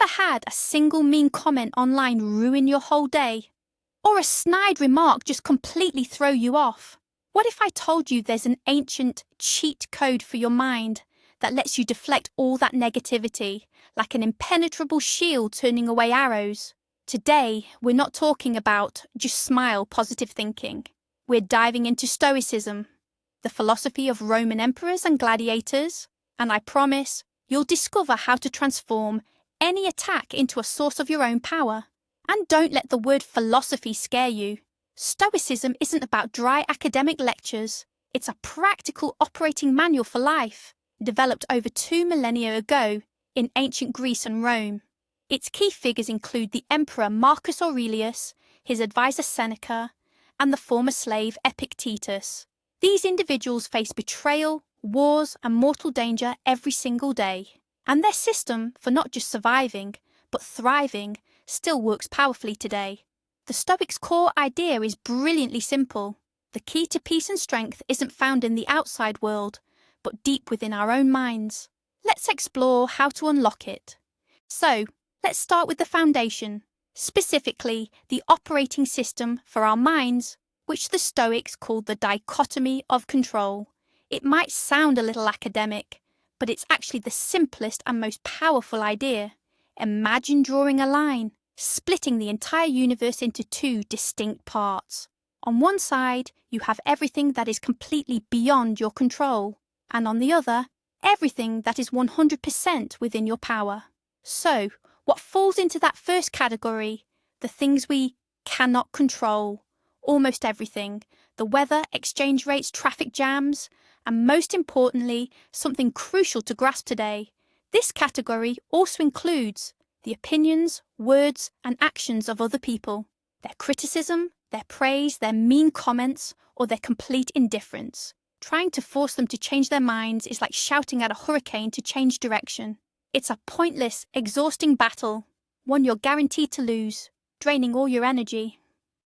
Ever had a single mean comment online ruin your whole day? Or a snide remark just completely throw you off? What if I told you there's an ancient cheat code for your mind that lets you deflect all that negativity, like an impenetrable shield turning away arrows? Today, we're not talking about just smile positive thinking. We're diving into Stoicism, the philosophy of Roman emperors and gladiators, and I promise you'll discover how to transform any attack into a source of your own power. And don't let the word philosophy scare you. Stoicism isn't about dry academic lectures. It's a practical operating manual for life, developed over 2 millennia ago in ancient Greece and Rome. Its key figures include the Emperor Marcus Aurelius, his advisor Seneca, and the former slave Epictetus. These individuals face betrayal, wars, and mortal danger every single day. And their system for not just surviving, but thriving, still works powerfully today. The Stoics' core idea is brilliantly simple. The key to peace and strength isn't found in the outside world, but deep within our own minds. Let's explore how to unlock it. So, let's start with the foundation, specifically the operating system for our minds, which the Stoics called the Dichotomy of Control. It might sound a little academic, but it's actually the simplest and most powerful idea. Imagine drawing a line, splitting the entire universe into 2 distinct parts. On one side, you have everything that is completely beyond your control, and on the other, everything that is 100% within your power. So, what falls into that first category? The things we cannot control. Almost everything. The weather, exchange rates, traffic jams, and most importantly, something crucial to grasp today. This category also includes the opinions, words, and actions of other people, their criticism, their praise, their mean comments, or their complete indifference. Trying to force them to change their minds is like shouting at a hurricane to change direction. It's a pointless, exhausting battle, one you're guaranteed to lose, draining all your energy.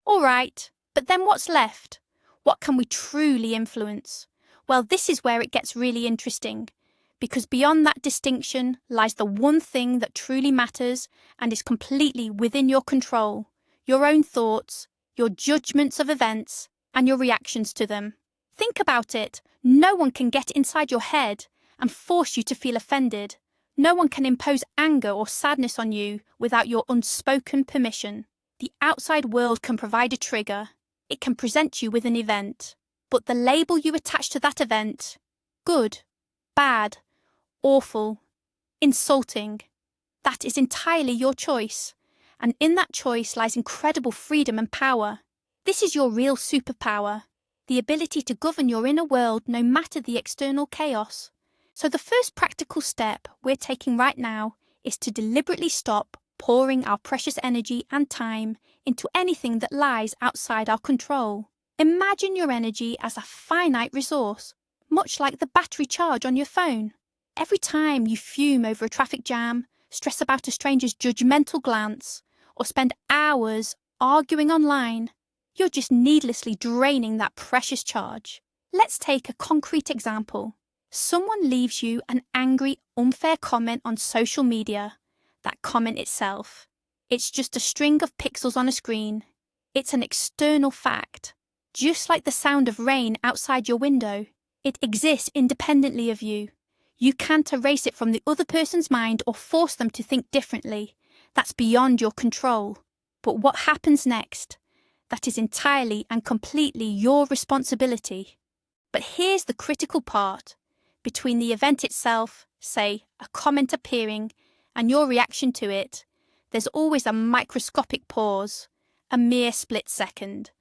All right, but then what's left? What can we truly influence? Well, this is where it gets really interesting, because beyond that distinction lies the one thing that truly matters and is completely within your control: your own thoughts, your judgments of events, and your reactions to them. Think about it. No one can get inside your head and force you to feel offended. No one can impose anger or sadness on you without your unspoken permission. The outside world can provide a trigger. It can present you with an event. But the label you attach to that event, good, bad, awful, insulting, that is entirely your choice. And in that choice lies incredible freedom and power. This is your real superpower, the ability to govern your inner world no matter the external chaos. So the first practical step we're taking right now is to deliberately stop pouring our precious energy and time into anything that lies outside our control. Imagine your energy as a finite resource, much like the battery charge on your phone. Every time you fume over a traffic jam, stress about a stranger's judgmental glance, or spend hours arguing online, you're just needlessly draining that precious charge. Let's take a concrete example. Someone leaves you an angry, unfair comment on social media. That comment itself, it's just a string of pixels on a screen. It's an external fact. Just like the sound of rain outside your window, it exists independently of you. You can't erase it from the other person's mind or force them to think differently. That's beyond your control. But what happens next? That is entirely and completely your responsibility. But here's the critical part. Between the event itself, say, a comment appearing, and your reaction to it, there's always a microscopic pause, a mere split second.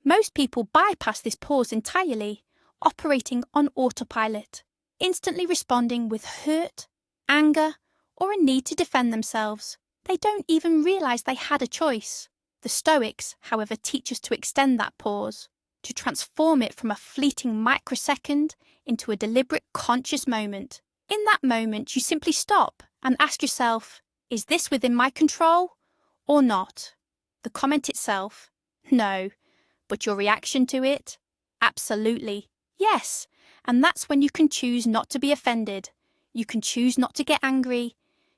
Most people bypass this pause entirely, operating on autopilot, instantly responding with hurt, anger, or a need to defend themselves. They don't even realize they had a choice. The Stoics, however, teach us to extend that pause, to transform it from a fleeting microsecond into a deliberate, conscious moment. In that moment, you simply stop and ask yourself, is this within my control or not? The comment itself? No. But your reaction to it? Absolutely. Yes. And that's when you can choose not to be offended. You can choose not to get angry.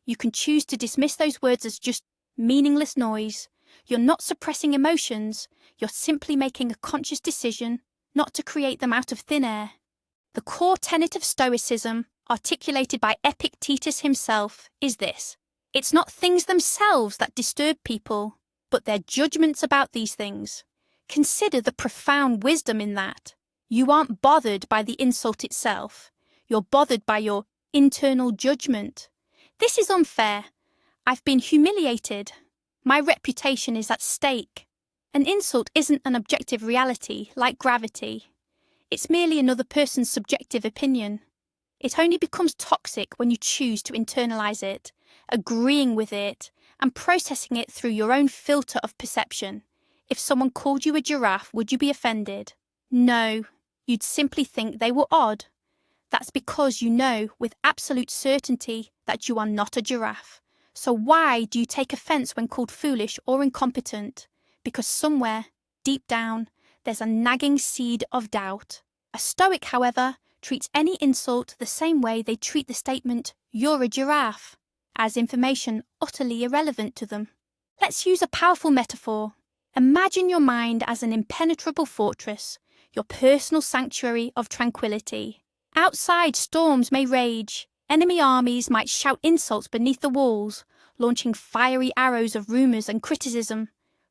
You can choose to dismiss those words as just meaningless noise. You're not suppressing emotions, you're simply making a conscious decision not to create them out of thin air. The core tenet of Stoicism, articulated by Epictetus himself, is this. It's not things themselves that disturb people, but their judgments about these things. Consider the profound wisdom in that. You aren't bothered by the insult itself. You're bothered by your internal judgment. This is unfair. I've been humiliated. My reputation is at stake. An insult isn't an objective reality like gravity. It's merely another person's subjective opinion. It only becomes toxic when you choose to internalize it, agreeing with it, and processing it through your own filter of perception. If someone called you a giraffe, would you be offended? No, you'd simply think they were odd. That's because you know with absolute certainty that you are not a giraffe. So why do you take offence when called foolish or incompetent? Because somewhere, deep down, there's a nagging seed of doubt. A Stoic, however, treats any insult the same way they treat the statement, "You're a giraffe," as information utterly irrelevant to them. Let's use a powerful metaphor. Imagine your mind as an impenetrable fortress, your personal sanctuary of tranquility. Outside, storms may rage. Enemy armies might shout insults beneath the walls, launching fiery arrows of rumours and criticism.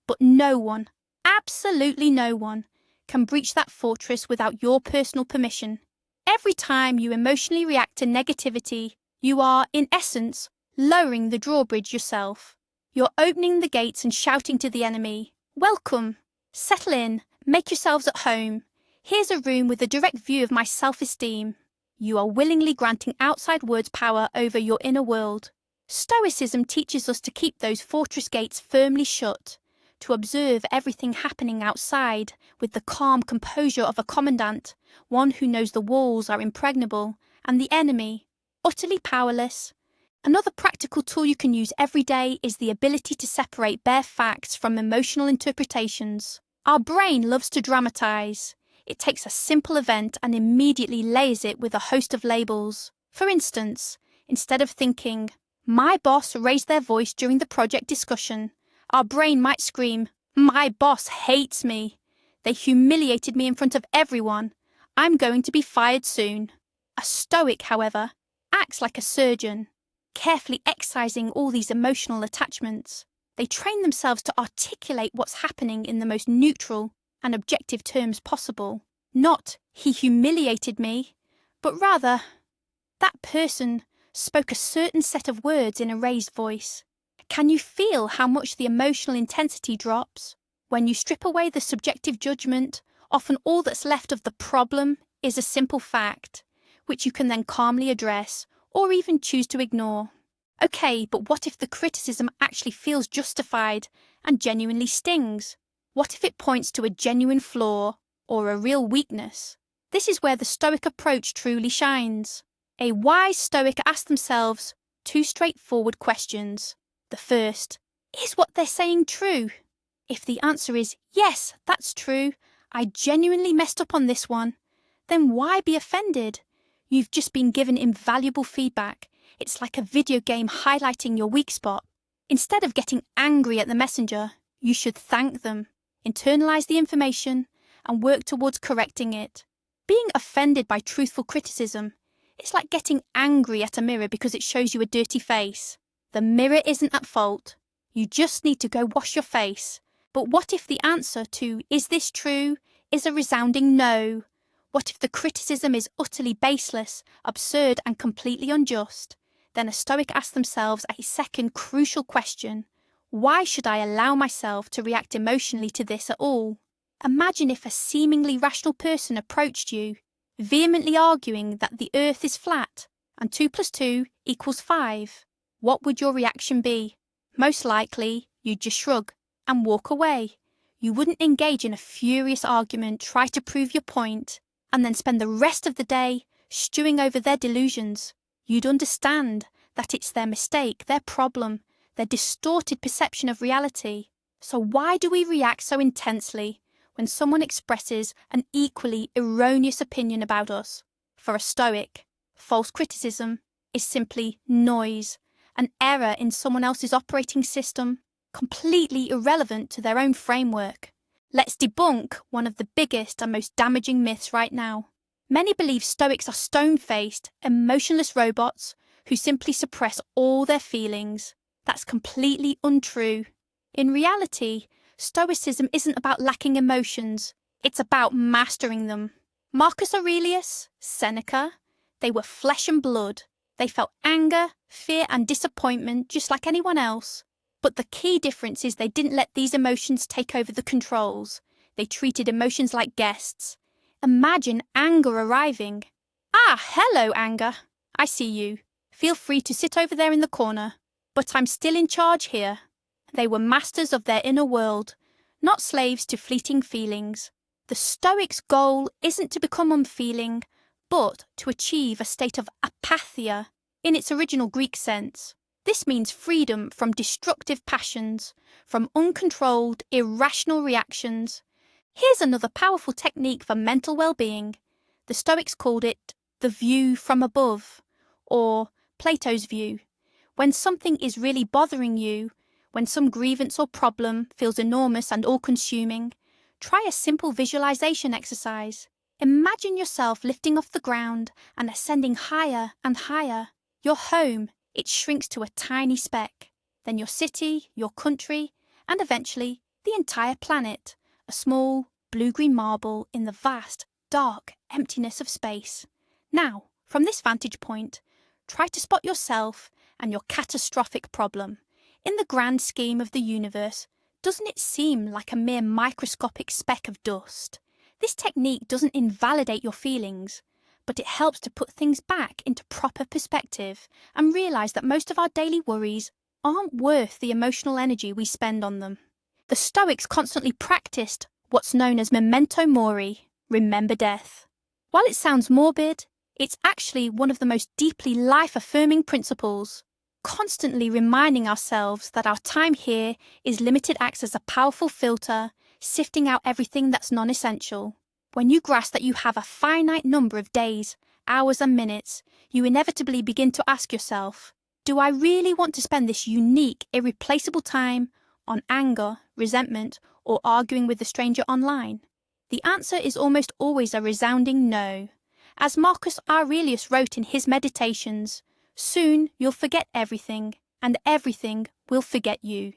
But no one, absolutely no one, can breach that fortress without your personal permission. Every time you emotionally react to negativity, you are, in essence, lowering the drawbridge yourself. You're opening the gates and shouting to the enemy, "Welcome! Settle in, make yourselves at home. Here's a room with a direct view of my self-esteem." You are willingly granting outside words power over your inner world. Stoicism teaches us to keep those fortress gates firmly shut, to observe everything happening outside with the calm composure of a commandant, one who knows the walls are impregnable, and the enemy, utterly powerless. Another practical tool you can use every day is the ability to separate bare facts from emotional interpretations. Our brain loves to dramatize. It takes a simple event and immediately layers it with a host of labels. For instance, instead of thinking, "My boss raised their voice during the project discussion," our brain might scream, "My boss hates me. They humiliated me in front of everyone. I'm going to be fired soon." A Stoic, however, acts like a surgeon, carefully excising all these emotional attachments. They train themselves to articulate what's happening in the most neutral and objective terms possible. Not, "He humiliated me," but rather, "That person spoke a certain set of words in a raised voice." Can you feel how much the emotional intensity drops? When you strip away the subjective judgment, often all that's left of the problem is a simple fact, which you can then calmly address or even choose to ignore. Okay, but what if the criticism actually feels justified and genuinely stings? What if it points to a genuine flaw or a real weakness? This is where the Stoic approach truly shines. A wise Stoic asks themselves two straightforward questions. The first, is what they're saying true? If the answer is, yes, that's true, I genuinely messed up on this one, then why be offended? You've just been given invaluable feedback. It's like a video game highlighting your weak spot. Instead of getting angry at the messenger, you should thank them, internalize the information, and work towards correcting it. Being offended by truthful criticism, it's like getting angry at a mirror because it shows you a dirty face. The mirror isn't at fault. You just need to go wash your face. But what if the answer to, "Is this true?" is a resounding no? What if the criticism is utterly baseless, absurd, and completely unjust? Then a Stoic asks themselves a second crucial question. Why should I allow myself to react emotionally to this at all? Imagine if a seemingly rational person approached you, vehemently arguing that the earth is flat and 2 + 2 = 5. What would your reaction be? Most likely, you'd just shrug and walk away. You wouldn't engage in a furious argument, try to prove your point, and then spend the rest of the day stewing over their delusions. You'd understand that it's their mistake, their problem, their distorted perception of reality. So why do we react so intensely when someone expresses an equally erroneous opinion about us? For a Stoic, false criticism is simply noise, an error in someone else's operating system, completely irrelevant to their own framework. Let's debunk one of the biggest and most damaging myths right now. Many believe Stoics are stone-faced, emotionless robots who simply suppress all their feelings. That's completely untrue. In reality, Stoicism isn't about lacking emotions, it's about mastering them. Marcus Aurelius, Seneca, they were flesh and blood. They felt anger, fear and disappointment just like anyone else. But the key difference is they didn't let these emotions take over the controls. They treated emotions like guests. Imagine anger arriving. Ah, hello, anger. I see you. Feel free to sit over there in the corner. But I'm still in charge here. They were masters of their inner world, not slaves to fleeting feelings. The Stoics' goal isn't to become unfeeling, but to achieve a state of apatheia in its original Greek sense. This means freedom from destructive passions, from uncontrolled, irrational reactions. Here's another powerful technique for mental well-being. The Stoics called it the view from above, or Plato's view. When something is really bothering you, when some grievance or problem feels enormous and all-consuming, try a simple visualization exercise. Imagine yourself lifting off the ground and ascending higher and higher. Your home, it shrinks to a tiny speck. Then your city, your country, and eventually the entire planet, a small blue-green marble in the vast, dark emptiness of space. Now, from this vantage point, try to spot yourself and your catastrophic problem. In the grand scheme of the universe, doesn't it seem like a mere microscopic speck of dust? This technique doesn't invalidate your feelings, but it helps to put things back into proper perspective and realise that most of our daily worries aren't worth the emotional energy we spend on them. The Stoics constantly practiced what's known as memento mori, remember death. While it sounds morbid, it's actually one of the most deeply life-affirming principles. Constantly reminding ourselves that our time here is limited acts as a powerful filter, sifting out everything that's non-essential. When you grasp that you have a finite number of days, hours and minutes, you inevitably begin to ask yourself, do I really want to spend this unique, irreplaceable time on anger, resentment, or arguing with a stranger online? The answer is almost always a resounding no. As Marcus Aurelius wrote in his Meditations, soon you'll forget everything, and everything will forget you.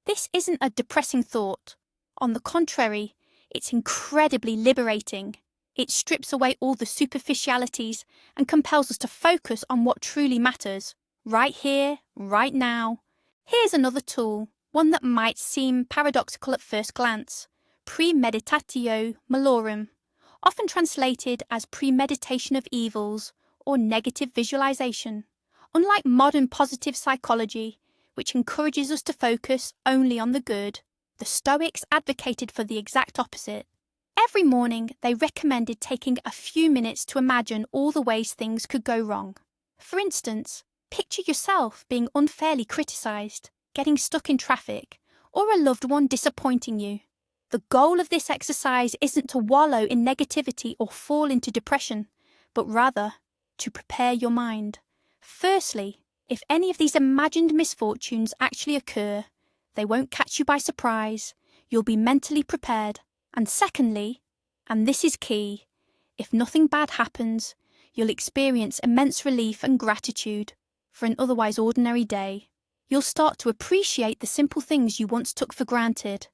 This isn't a depressing thought. On the contrary, it's incredibly liberating. It strips away all the superficialities and compels us to focus on what truly matters, right here, right now. Here's another tool, one that might seem paradoxical at first glance: premeditatio malorum, often translated as premeditation of evils or negative visualization. Unlike modern positive psychology, which encourages us to focus only on the good, the Stoics advocated for the exact opposite. Every morning, they recommended taking a few minutes to imagine all the ways things could go wrong. For instance, picture yourself being unfairly criticised, getting stuck in traffic, or a loved one disappointing you. The goal of this exercise isn't to wallow in negativity or fall into depression, but rather to prepare your mind. Firstly, if any of these imagined misfortunes actually occur, they won't catch you by surprise. You'll be mentally prepared. And secondly, and this is key, if nothing bad happens, you'll experience immense relief and gratitude for an otherwise ordinary day. You'll start to appreciate the simple things you once took for granted.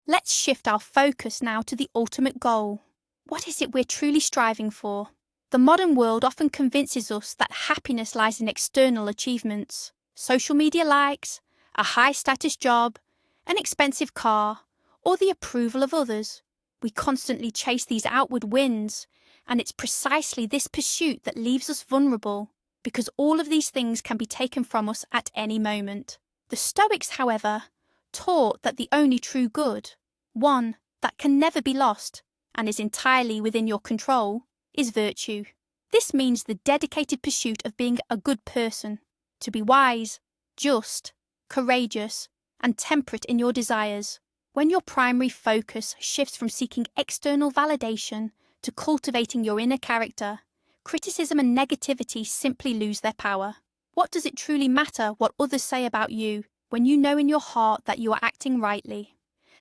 Let's shift our focus now to the ultimate goal. What is it we're truly striving for? The modern world often convinces us that happiness lies in external achievements, social media likes, a high-status job, an expensive car, or the approval of others. We constantly chase these outward wins, and it's precisely this pursuit that leaves us vulnerable, because all of these things can be taken from us at any moment. The Stoics, however, taught that the only true good, one that can never be lost and is entirely within your control, is virtue. This means the dedicated pursuit of being a good person, to be wise, just, courageous, and temperate in your desires. When your primary focus shifts from seeking external validation to cultivating your inner character, criticism and negativity simply lose their power. What does it truly matter what others say about you when you know in your heart that you are acting rightly?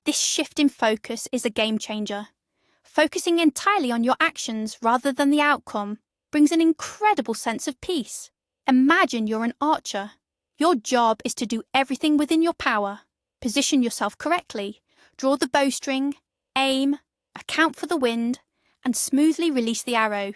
This shift in focus is a game changer. Focusing entirely on your actions rather than the outcome brings an incredible sense of peace. Imagine you're an archer. Your job is to do everything within your power. Position yourself correctly, draw the bowstring, aim, account for the wind, and smoothly release the arrow.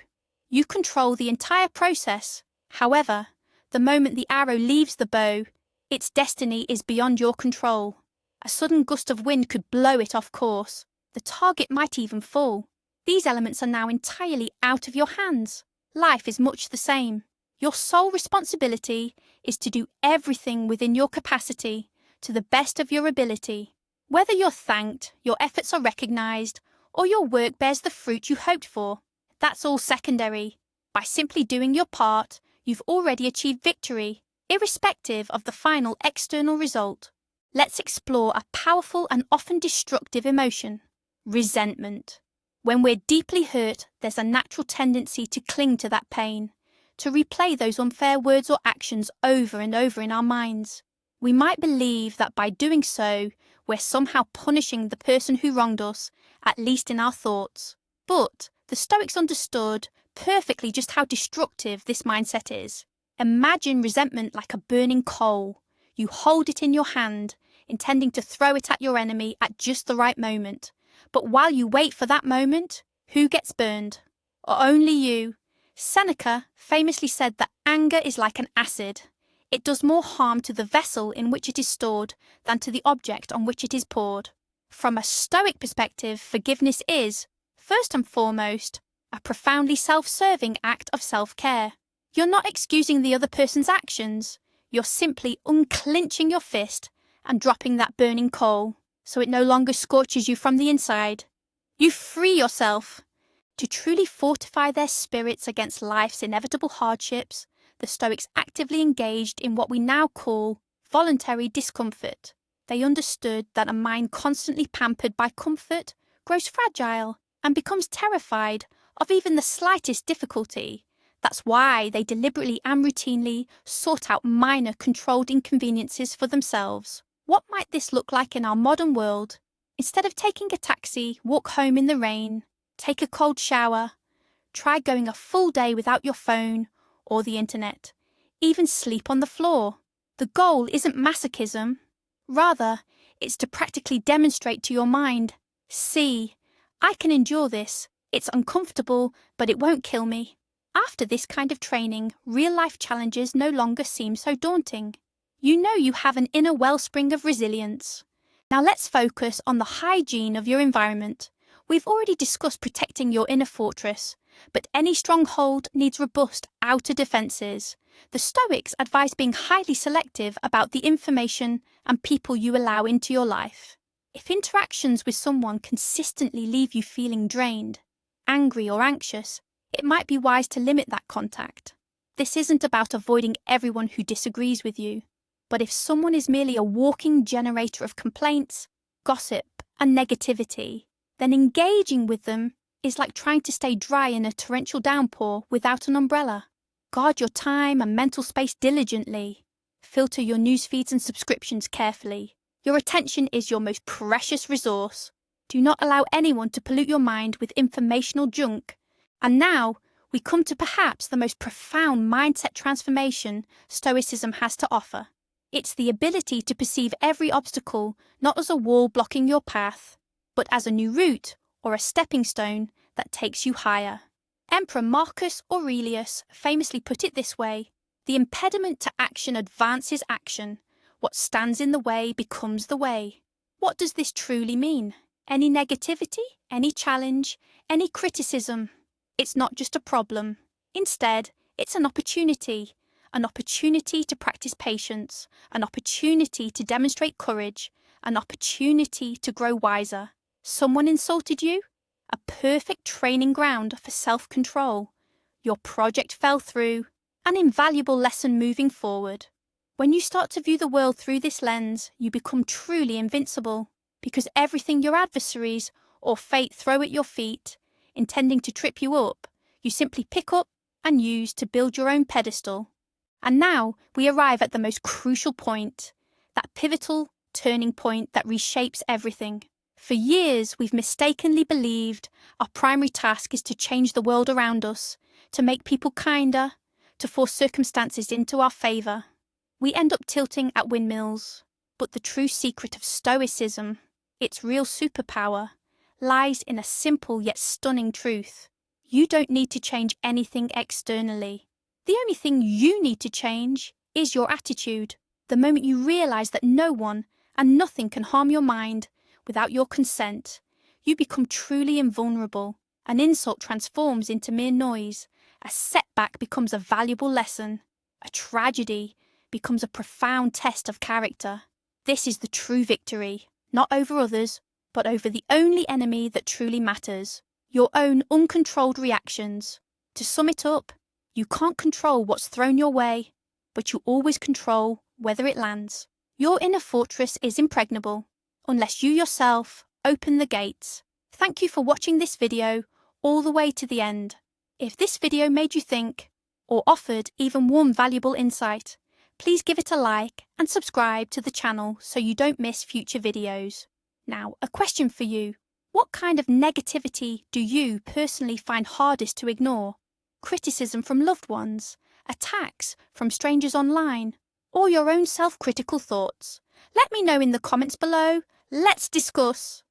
You control the entire process. However, the moment the arrow leaves the bow, its destiny is beyond your control. A sudden gust of wind could blow it off course. The target might even fall. These elements are now entirely out of your hands. Life is much the same. Your sole responsibility is to do everything within your capacity, to the best of your ability. Whether you're thanked, your efforts are recognised, or your work bears the fruit you hoped for, that's all secondary. By simply doing your part, you've already achieved victory, irrespective of the final external result. Let's explore a powerful and often destructive emotion: resentment. When we're deeply hurt, there's a natural tendency to cling to that pain, to replay those unfair words or actions over and over in our minds. We might believe that by doing so, we're somehow punishing the person who wronged us, at least in our thoughts. But the Stoics understood perfectly just how destructive this mindset is. Imagine resentment like a burning coal. You hold it in your hand, intending to throw it at your enemy at just the right moment. But while you wait for that moment, who gets burned? Or only you. Seneca famously said that anger is like an acid. It does more harm to the vessel in which it is stored than to the object on which it is poured. From a Stoic perspective, forgiveness is, first and foremost, a profoundly self-serving act of self-care. You're not excusing the other person's actions. You're simply unclenching your fist and dropping that burning coal, so it no longer scorches you from the inside. You free yourself. To truly fortify their spirits against life's inevitable hardships, the Stoics actively engaged in what we now call voluntary discomfort. They understood that a mind constantly pampered by comfort grows fragile and becomes terrified of even the slightest difficulty. That's why they deliberately and routinely sought out minor controlled inconveniences for themselves. What might this look like in our modern world? Instead of taking a taxi, walk home in the rain, take a cold shower, try going a full day without your phone or the internet, even sleep on the floor. The goal isn't masochism. Rather, it's to practically demonstrate to your mind, see, I can endure this. It's uncomfortable, but it won't kill me. After this kind of training, real-life challenges no longer seem so daunting. You know you have an inner wellspring of resilience. Now let's focus on the hygiene of your environment. We've already discussed protecting your inner fortress, but any stronghold needs robust outer defences. The Stoics advise being highly selective about the information and people you allow into your life. If interactions with someone consistently leave you feeling drained, angry or anxious, it might be wise to limit that contact. This isn't about avoiding everyone who disagrees with you, but if someone is merely a walking generator of complaints, gossip, and negativity, then engaging with them is like trying to stay dry in a torrential downpour without an umbrella. Guard your time and mental space diligently. Filter your news feeds and subscriptions carefully. Your attention is your most precious resource. Do not allow anyone to pollute your mind with informational junk. And now, we come to perhaps the most profound mindset transformation Stoicism has to offer. It's the ability to perceive every obstacle not as a wall blocking your path, but as a new route or a stepping stone that takes you higher. Emperor Marcus Aurelius famously put it this way: the impediment to action advances action. What stands in the way becomes the way. What does this truly mean? Any negativity, any challenge, any criticism? It's not just a problem. Instead, it's an opportunity to practice patience, an opportunity to demonstrate courage, an opportunity to grow wiser. Someone insulted you? A perfect training ground for self-control. Your project fell through, an invaluable lesson moving forward. When you start to view the world through this lens, you become truly invincible, because everything your adversaries or fate throw at your feet, intending to trip you up, you simply pick up and use to build your own pedestal. And now we arrive at the most crucial point, that pivotal turning point that reshapes everything. For years, we've mistakenly believed our primary task is to change the world around us, to make people kinder, to force circumstances into our favour. We end up tilting at windmills. But the true secret of Stoicism, its real superpower, lies in a simple yet stunning truth. You don't need to change anything externally. The only thing you need to change is your attitude. The moment you realise that no one and nothing can harm your mind without your consent, you become truly invulnerable. An insult transforms into mere noise. A setback becomes a valuable lesson. A tragedy becomes a profound test of character. This is the true victory, not over others, but over the only enemy that truly matters, your own uncontrolled reactions. To sum it up, you can't control what's thrown your way, but you always control whether it lands. Your inner fortress is impregnable, unless you yourself open the gates. Thank you for watching this video all the way to the end. If this video made you think, or offered even one valuable insight, please give it a like and subscribe to the channel so you don't miss future videos. Now, a question for you. What kind of negativity do you personally find hardest to ignore? Criticism from loved ones, attacks from strangers online, or your own self-critical thoughts? Let me know in the comments below. Let's discuss.